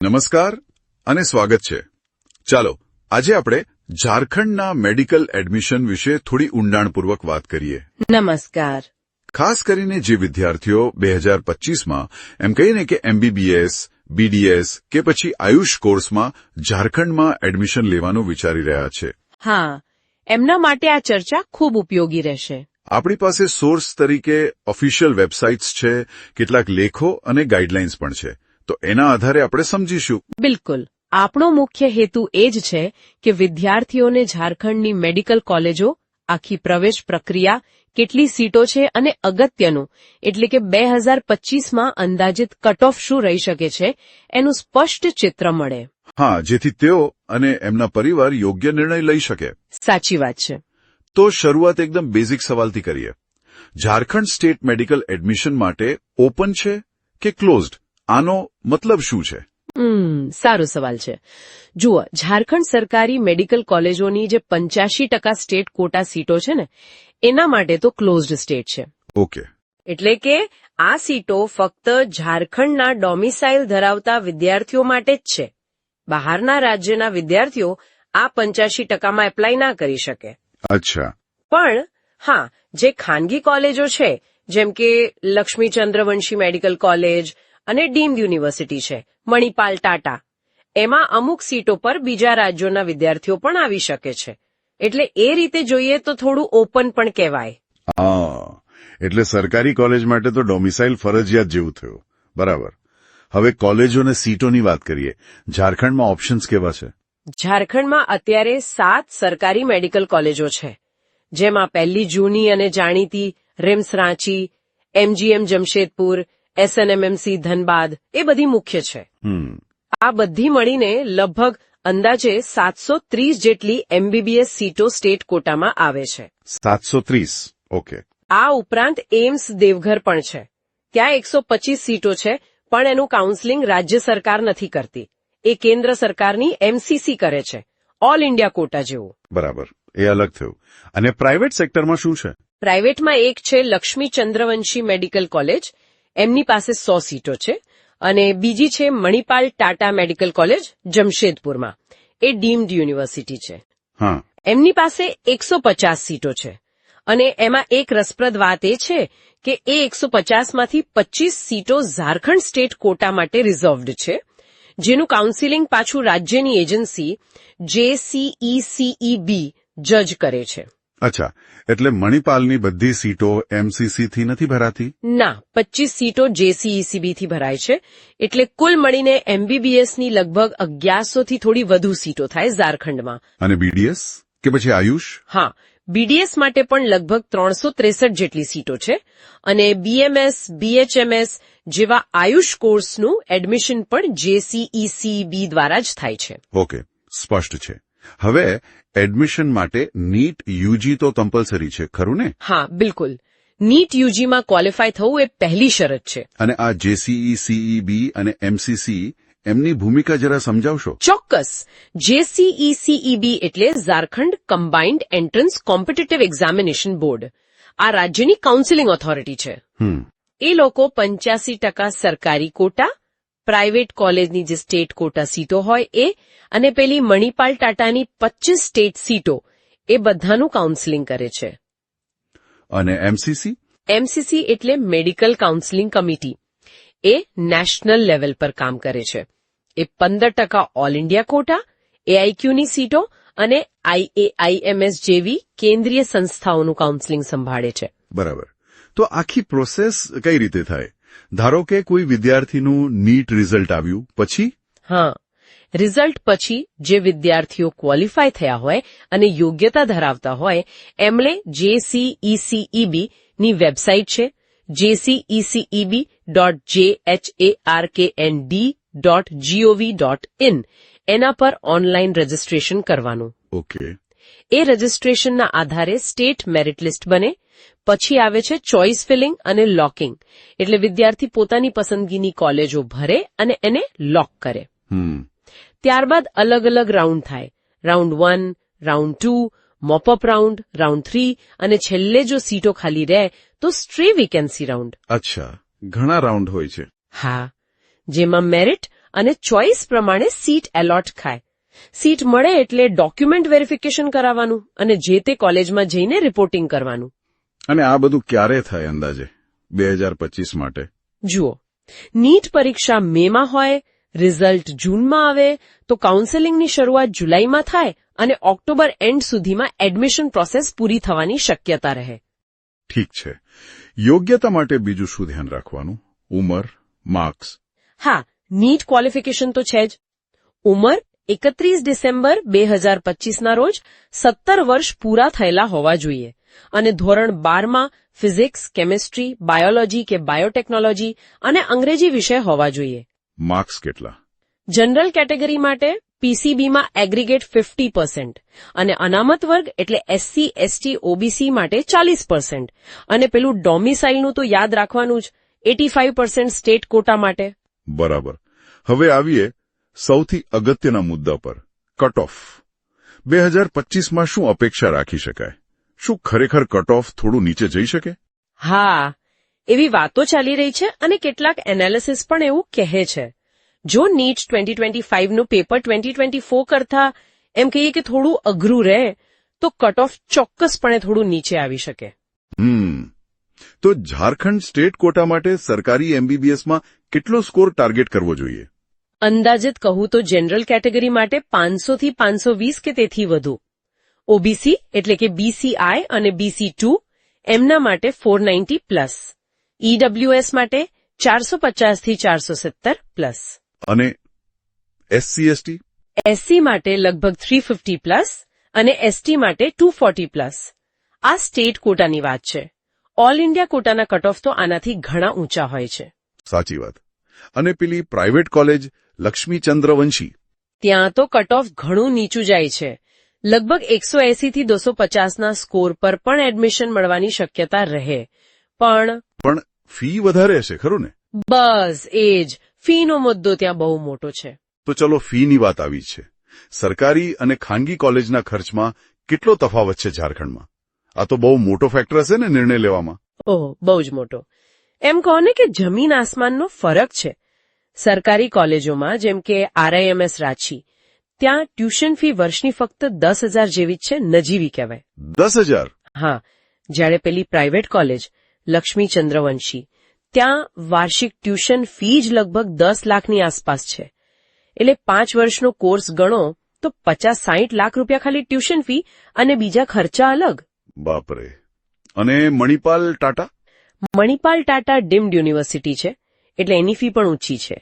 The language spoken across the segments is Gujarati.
નમસ્કાર અને સ્વાગત છે. ચાલો આજે આપણે ઝારખંડના મેડિકલ એડમિશન વિશે થોડી ઊંડાણપૂર્વક વાત કરીએ. નમસ્કાર. ખાસ કરીને જે વિદ્યાર્થીઓ 2025માં એમ કહીને કે એમબીબીએસ, બીડીએસ કે પછી આયુષ કોર્સમાં ઝારખંડમાં એડમિશન લેવાનું વિચારી રહ્યા છે. હા, એમના માટે આ ચર્ચા ખૂબ ઉપયોગી રહેશે. આપણી પાસે સોર્સ તરીકે ઓફિશિયલ વેબસાઇટ્સ છે, કેટલાક લેખો અને ગાઈડલાઇન્સ પણ છે. તો એના આધારે આપણે સમજીશું. બિલકુલ. આપણો મુખ્ય હેતુ એ જ છે કે વિદ્યાર્થીઓને ઝારખંડની મેડિકલ કોલેજો, આખી પ્રવેશ પ્રક્રિયા, કેટલી સીટો છે અને અગત્યનું એટલે કે 2025માં અંદાજિત કટ ઓફ શું રહી શકે છે એનું સ્પષ્ટ ચિત્ર મળે. હા, જેથી તેઓ અને એમના પરિવાર યોગ્ય નિર્ણય લઈ શકે. સાચી વાત છે. તો શરૂઆત એકદમ બેઝિક સવાલથી કરીએ. ઝારખંડ સ્ટેટ મેડિકલ એડમિશન માટે ઓપન છે કે ક્લોઝડ? આનો મતલબ શું છે? સારો સવાલ છે. જુઓ, ઝારખંડ સરકારી મેડિકલ કોલેજોની જે 85% સ્ટેટ કોટા સીટો છે ને, એના માટે તો ક્લોઝડ સ્ટેટ છે. ઓકે. એટલે કે આ સીટો ફક્ત ઝારખંડના ડોમિસાઇલ ધરાવતા વિદ્યાર્થીઓ માટે જ છે. બહારના રાજ્યના વિદ્યાર્થીઓ આ 85%માં એપ્લાય ના કરી શકે. અચ્છા. પણ હા, જે ખાનગી કોલેજો છે, જેમ કે લક્ષ્મી ચંદ્રવંશી મેડિકલ કોલેજ અને ડીમ્ડ યુનિવર્સિટી છે, મણિપાલ ટાટા, એમાં અમુક સીટો પર બીજા રાજ્યોના વિદ્યાર્થીઓ પણ આવી શકે છે. એટલે એ રીતે જોઈએ તો થોડું ઓપન પણ કહેવાય. એટલે સરકારી કોલેજ માટે તો ડોમિસાઇલ ફરજિયાત જેવું થયું. બરાબર. હવે કોલેજો અને સીટોની વાત કરીએ. ઝારખંડમાં ઓપ્શન્સ કેવા છે? ઝારખંડમાં અત્યારે 7 સરકારી મેડિકલ કોલેજો છે, જેમાં પહેલી જૂની અને જાણીતી રિમ્સ રાંચી, એમજીએમ જમશેદપુર, એસએનએમએમસી ધનબાદ, એ બધી મુખ્ય છે. આ બધી મળીને લગભગ અંદાજે 730 જેટલી એમબીબીએસ સીટો સ્ટેટ કોટામાં આવે છે. 730. ઓકે. આ ઉપરાંત એમ્સ દેવઘર પણ છે. ત્યાં 125 સીટો છે, પણ એનું કાઉન્સેલિંગ રાજ્ય સરકાર નથી કરતી. એ કેન્દ્ર સરકારની એમસીસી કરે છે, ઓલ ઇન્ડિયા કોટા જેવું. બરાબર, એ અલગ થયું. અને પ્રાઇવેટ સેક્ટરમાં શું છે? પ્રાઇવેટમાં એક છે લક્ષ્મી ચંદ્રવંશી મેડિકલ કોલેજ, એમની પાસે 100 સીટો છે. અને બીજી છે મણિપાલ ટાટા મેડિકલ કોલેજ, જમશેદપુરમાં. એ ડીમ્ડ યુનિવર્સિટી છે. હા. એમની પાસે 150 સીટો છે. અને એમાં એક રસપ્રદ વાત એ છે કે એ 150માંથી 25 સીટો ઝારખંડ સ્ટેટ કોટા માટે રિઝર્વ્ડ છે, જેનું કાઉન્સિલિંગ પાછું રાજ્યની એજન્સી JCECEB જજ કરે છે. અચ્છા, એટલે મણિપાલની બધી સીટો એમસીસી થી નથી ભરાતી? ના, 25 સીટો JCECB થી ભરાય છે. એટલે કુલ મળીને એમબીબીએસની લગભગ 1100 થી થોડી વધુ સીટો થાય ઝારખંડમાં. અને બીડીએસ કે પછી આયુષ? હા, બીડીએસ માટે પણ લગભગ 363 જેટલી સીટો છે. અને બીએમએસ, બીએચએમએસ જેવા આયુષ કોર્સનું એડમિશન પણ JCECB દ્વારા જ થાય છે. ઓકે, સ્પષ્ટ છે. હવે એડમિશન માટે નીટ યુજી તો કમ્પલસરી છે, ખરું ને? હા, બિલકુલ. નીટ યુજીમાં ક્વોલિફાય થવું એ પહેલી શરત છે. અને આ JCECEB અને એમસીસી, એમની ભૂમિકા જરા સમજાવશો? ચોક્કસ. JCECEB એટલે Jharkhand combined entrance competitive examination board. આ રાજ્યની કાઉન્સિલિંગ ઓથોરિટી છે. એ લોકો 85% સરકારી કોટા, પ્રાઇવેટ કોલેજની જે સ્ટેટ કોટા સીટો હોય એ, અને પેલી મણિપાલ ટાટાની 25 સ્ટેટ સીટો, એ બધાનું કાઉન્સિલિંગ કરે છે. અને એમસીસી? એમસીસી એટલે મેડિકલ કાઉન્સિલિંગ કમિટી. એ નેશનલ લેવલ પર કામ કરે છે. એ 15% ઓલ ઇન્ડિયા કોટા, એઆઈક્યુની સીટો અને IAIMS જેવી કેન્દ્રીય સંસ્થાઓનું કાઉન્સિલિંગ સંભાળે છે. બરાબર. તો આખી પ્રોસેસ કઈ રીતે થાય? ધારો કે કોઈ વિદ્યાર્થીનું નીટ રિઝલ્ટ આવ્યું પછી? હા, રિઝલ્ટ પછી જે વિદ્યાર્થીઓ ક્વોલિફાય થયા હોય અને યોગ્યતા ધરાવતા હોય, એમણે JCECEB ની વેબસાઇટ છે, jceceb.jharknd.gov.in, એના પર ઓનલાઈન રજીસ્ટ્રેશન કરવાનું. ઓકે. એ રજીસ્ટ્રેશનના આધારે સ્ટેટ મેરિટ લિસ્ટ બને. પછી આવે છે ચોઇસ ફિલિંગ અને લોકિંગ, એટલે વિદ્યાર્થી પોતાની પસંદગીની કોલેજો ભરે અને એને લોક કરે. ત્યારબાદ અલગ અલગ રાઉન્ડ થાય. રાઉન્ડ 1, રાઉન્ડ 2, મોપઅપ રાઉન્ડ, રાઉન્ડ 3 અને છેલ્લે જો સીટો ખાલી રહે તો સ્ટ્રી વેકેન્સી રાઉન્ડ. અચ્છા, ઘણા રાઉન્ડ હોય છે. હા, જેમાં મેરિટ અને ચોઇસ પ્રમાણે સીટ એલોટ થાય. સીટ મળે એટલે ડોક્યુમેન્ટ વેરિફિકેશન કરાવવાનું અને જે તે કોલેજમાં જઈને રિપોર્ટિંગ કરવાનું. અને આ બધું ક્યારે થાય અંદાજે 2025 માટે? જુઓ, નીટ પરીક્ષા મેમાં હોય, રિઝલ્ટ જૂનમાં આવે તો કાઉન્સેલિંગની શરૂઆત જુલાઈમાં થાય અને ઓક્ટોબર એન્ડ સુધીમાં એડમિશન પ્રોસેસ પૂરી થવાની શક્યતા રહે. ઠીક છે. યોગ્યતા માટે બીજું શું ધ્યાન રાખવાનું? ઉંમર, માર્ક્સ? હા, નીટ ક્વોલિફિકેશન તો છે જ. ઉંમર 31 ડિસેમ્બર 2025ના રોજ 17 વર્ષ પૂરા થયેલા હોવા જોઈએ અને ધોરણ 12માં ફિઝિક્સ, કેમિસ્ટ્રી, બાયોલોજી કે બાયોટેકનોલોજી અને અંગ્રેજી વિષય હોવા જોઈએ. માર્ક્સ કેટલા? જનરલ કેટેગરી માટે પીસીબીમાં એગ્રીગેટ 50% અને અનામત વર્ગ એટલે એસસી, એસટી, ઓબીસી માટે 40% અને પેલું ડોમિસાઇલનું તો યાદ રાખવાનું જ 85% સ્ટેટ કોટા માટે. બરાબર. હવે આવીએ સૌથી અગત્યના મુદ્દા પર, કટ ઓફ. 2025માં શું અપેક્ષા રાખી શકાય? શું ખરેખર કટ ઓફ થોડું નીચે જઈ શકે? હા, એવી વાતો ચાલી રહી છે અને કેટલાક એનાલિસિસ પણ એવું કહે છે. જો નીટ 2025નું પેપર 2024 કરતા એમ કહીએ કે થોડું અઘરું રહે તો કટ ઓફ ચોક્કસપણે થોડું નીચે આવી શકે. તો ઝારખંડ સ્ટેટ કોટા માટે સરકારી એમબીબીએસમાં કેટલો સ્કોર ટાર્ગેટ કરવો જોઈએ? અંદાજિત કહું તો જનરલ કેટેગરી માટે 500 થી 520 કે તેથી વધુ. ઓબીસી એટલે કે બીસીઆઈ અને બીસી2 એમના માટે 490 પ્લસ. ઈડબ્લ્યુએસ માટે 450 થી 470 પ્લસ. અને એસસી એસટી? એસસી માટે લગભગ 350 પ્લસ અને એસટી માટે 240 પ્લસ. આ સ્ટેટ કોટાની વાત છે. ઓલ ઇન્ડિયા કોટાના કટ ઓફ તો આનાથી ઘણા ઊંચા હોય છે. સાચી વાત. અને પેલી પ્રાઇવેટ કોલેજ લક્ષ્મીચંદ્રવંશી? ત્યાં તો કટ ઓફ ઘણું નીચું જાય છે. લગભગ 180 થી 250ના સ્કોર પર પણ એડમિશન મળવાની શક્યતા રહે. પણ ફી વધારે હશે ખરું ને? બસ એ જ. ફીનો મુદ્દો ત્યાં બહુ મોટો છે. તો ચલો ફીની વાત આવી છે. સરકારી અને ખાનગી કોલેજના ખર્ચમાં કેટલો તફાવત છે ઝારખંડમાં? આ તો બહુ મોટો ફેક્ટર હશે ને નિર્ણય લેવામાં? ઓહ, બહુ જ મોટો. એમ કહો ને કે જમીન આસમાનનો ફરક છે. સરકારી કોલેજોમાં જેમ કે આરઆઈએમએસ રાંચી, ત્યાં ટ્યુશન ફી વર્ષની ફક્ત 10,000 જેવી જ છે, નજીવી કહેવાય. 10,000? હા, જ્યારે પેલી પ્રાઇવેટ કોલેજ લક્ષ્મીચંદ્રવંશી, ત્યાં વાર્ષિક ટ્યુશન ફી જ લગભગ 10 લાખની આસપાસ છે. એટલે 5 વર્ષનો કોર્સ ગણો તો 50-60 લાખ રૂપિયા ખાલી ટ્યુશન ફી અને બીજા ખર્ચા અલગ. બાપરે. અને મણિપાલ ટાટા? મણિપાલ ટાટા ડીમ્ડ યુનિવર્સિટી છે, એટલે એની ફી પણ ઊંચી છે.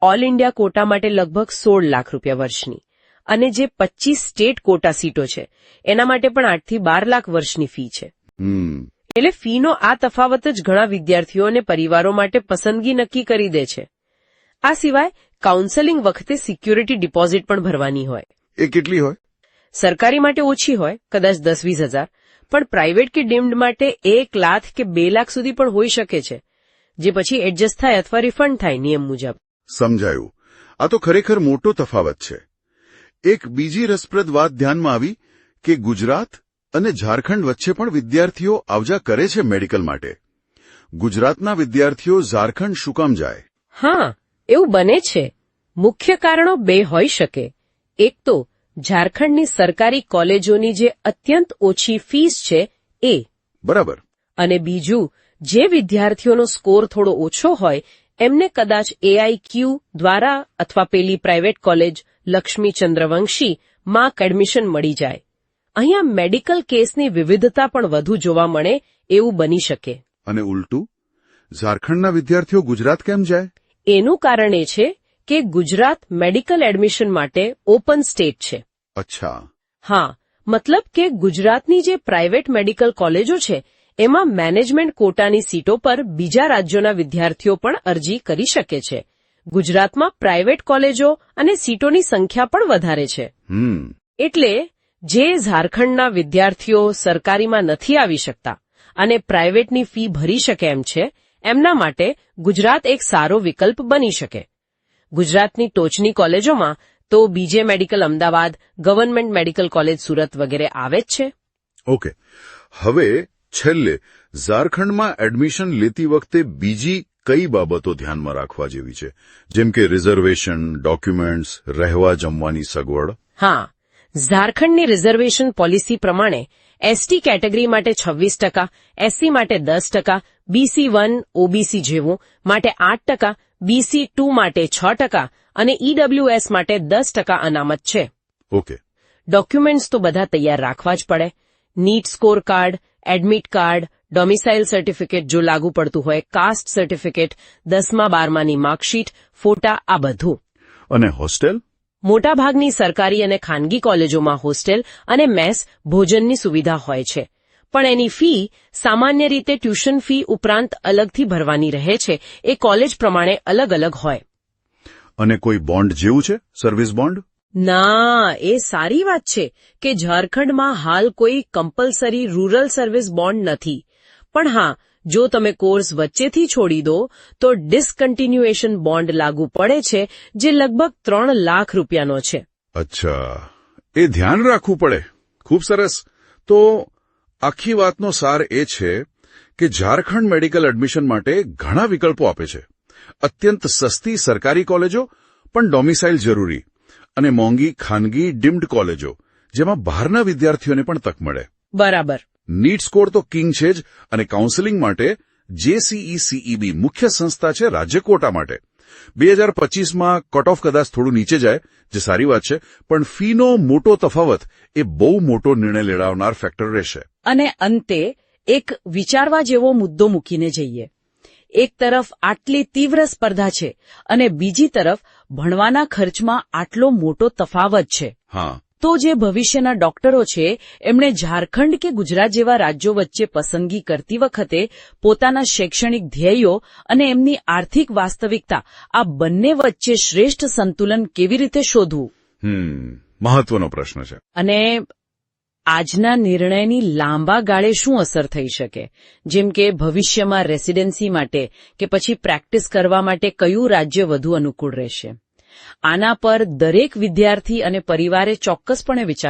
ઓલ ઇન્ડિયા કોટા માટે લગભગ 16 લાખ રૂપિયા વર્ષની અને જે 25 સ્ટેટ કોટા સીટો છે એના માટે પણ 8 થી 12 લાખ વર્ષની ફી છે. એટલે ફીનો આ તફાવત જ ઘણા વિદ્યાર્થીઓ અને પરિવારો માટે પસંદગી નક્કી કરી દે છે. આ સિવાય કાઉન્સેલિંગ વખતે સિક્યુરિટી ડિપોઝિટ પણ ભરવાની હોય. એ કેટલી હોય? સરકારી માટે ઓછી હોય, કદાચ 10-20 હજાર, પણ પ્રાઇવેટ કે ડીમ્ડ માટે 1 લાખ કે 2 લાખ સુધી પણ હોઈ શકે છે, જે પછી એડજસ્ટ થાય અથવા રિફંડ થાય નિયમ મુજબ. સમજાયું. આ તો ખરેખર મોટો તફાવત છે. એક બીજી રસપ્રદ વાત ધ્યાનમાં આવી કે ગુજરાત અને ઝારખંડ વચ્ચે પણ વિદ્યાર્થીઓ આવજા કરે છે મેડિકલ માટે. ગુજરાતના વિદ્યાર્થીઓ ઝારખંડ શું કામ જાય? હા, એવું બને છે. મુખ્ય કારણો 2 હોઈ શકે. એક તો ઝારખંડની સરકારી કોલેજોની જે અત્યંત ઓછી ફીસ છે એ. બરાબર. અને બીજું, જે વિદ્યાર્થીઓનો સ્કોર થોડો ઓછો હોય એમને કદાચ એઆઈક્યુ દ્વારા અથવા પેલી પ્રાઇવેટ કોલેજ લક્ષ્મીચંદ્રવંશી માં એડમિશન મળી જાય. અહીંયા મેડિકલ કેસની વિવિધતા પણ વધુ જોવા મળે એવું બની શકે. અને ઉલટું, ઝારખંડના વિદ્યાર્થીઓ ગુજરાત કેમ જાય? એનું કારણ એ છે કે ગુજરાત મેડિકલ એડમિશન માટે ઓપન સ્ટેટ છે. અચ્છા. હા, મતલબ કે ગુજરાતની જે પ્રાઇવેટ મેડિકલ કોલેજો છે એમાં મેનેજમેન્ટ કોટાની સીટો પર બીજા રાજ્યોના વિદ્યાર્થીઓ પણ અરજી કરી શકે છે. ગુજરાતમાં પ્રાઇવેટ કોલેજો અને સીટોની સંખ્યા પણ વધારે છે. એટલે જે ઝારખંડના વિદ્યાર્થીઓ સરકારીમાં નથી આવી શકતા અને પ્રાઇવેટની ફી ભરી શકે એમ છે, એમના માટે ગુજરાત એક સારો વિકલ્પ બની શકે. ગુજરાતની ટોચની કોલેજોમાં તો બીજે medical Ahmedabad, government medical college Surat વગેરે આવે જ છે. ઓકે, હવે છેલ્લે ઝારખંડમાં એડમિશન લેતી વખતે બીજી કઈ બાબતો ધ્યાનમાં રાખવા જેવી છે, જેમ કે રિઝર્વેશન, ડોક્યુમેન્ટ્સ, રહેવા જમવાની સગવડ? હા, ઝારખંડની રિઝર્વેશન પોલિસી પ્રમાણે એસટી કેટેગરી માટે 26%, એસસી માટે 10%, BC1, OBC જેવું માટે 8%, BC2 માટે 6% અને EWS માટે 10% અનામત છે. ઓકે. ડોક્યુમેન્ટ્સ તો બધા તૈયાર રાખવા જ પડે. NEET score card, admit card, domicile certificate જો લાગુ પડતું હોય, કાસ્ટ સર્ટિફિકેટ, 10મા-12માની માર્કશીટ, ફોટા, આ બધું. અને હોસ્ટેલ? મોટાભાગની સરકારી અને ખાનગી કોલેજોમાં હોસ્ટેલ અને મેસ ભોજનની સુવિધા હોય છે, પણ એની ફી સામાન્ય રીતે ટ્યુશન ફી ઉપરાંત અલગથી ભરવાની રહે છે. એ કોલેજ પ્રમાણે અલગ અલગ હોય. અને કોઈ બોન્ડ જેવું છે, સર્વિસ બોન્ડ? ના, એ સારી વાત છે કે ઝારખંડમાં હાલ કોઈ કમ્પલસરી રૂરલ સર્વિસ બોન્ડ નથી. પણ હા, જો તમે કોર્સ વચ્ચેથી છોડી દો તો ડિસકન્ટિન્યુએશન બોન્ડ લાગુ પડે છે, જે લગભગ 3 લાખ રૂપિયાનો છે. અચ્છા, એ ધ્યાન રાખવું પડે. ખૂબ સરસ. તો આખી વાતનો સાર એ છે કે ઝારખંડ મેડિકલ એડમિશન માટે ઘણા વિકલ્પો આપે છે. અત્યંત સસ્તી સરકારી કોલેજો, પણ ડોમિસાઇલ જરૂરી, અને મોંઘી ખાનગી ડીમ્ડ કોલેજો, જેમાં બહારના વિદ્યાર્થીઓને પણ તક મળે. બરાબર. નીટ સ્કોર તો કિંગ છે જ, અને કાઉન્સેલિંગ માટે JCECEB મુખ્ય સંસ્થા છે રાજ્ય કોટા માટે. 2025માં કટ ઓફ કદાચ થોડું નીચે જાય, જે સારી વાત છે, પણ ફીનો મોટો તફાવત એ બહુ મોટો નિર્ણય લેવડાવનાર ફેક્ટર રહેશે. અને અંતે એક વિચારવા જેવો મુદ્દો મૂકીને જઈએ. એક તરફ આટલી તીવ્ર સ્પર્ધા છે અને બીજી તરફ ભણવાના ખર્ચમાં આટલો મોટો તફાવત છે. હા, તો જે ભવિષ્યના ડોક્ટરો છે, એમણે ઝારખંડ કે ગુજરાત જેવા રાજ્યો વચ્ચે પસંદગી કરતી વખતે પોતાના શૈક્ષણિક ધ્યેયો અને એમની આર્થિક વાસ્તવિકતા, આ બંને વચ્ચે શ્રેષ્ઠ સંતુલન કેવી રીતે શોધવું? મહત્વનો પ્રશ્ન છે. અને આજના નિર્ણયની લાંબા ગાળે શું અસર થઈ શકે, જેમ કે ભવિષ્યમાં રેસિડેન્સી માટે કે પછી પ્રેક્ટિસ કરવા માટે કયું રાજ્ય વધુ અનુકૂળ રહેશે? આના પર દરેક વિદ્યાર્થી અને પરિવારે ચોક્કસપણે વિચાર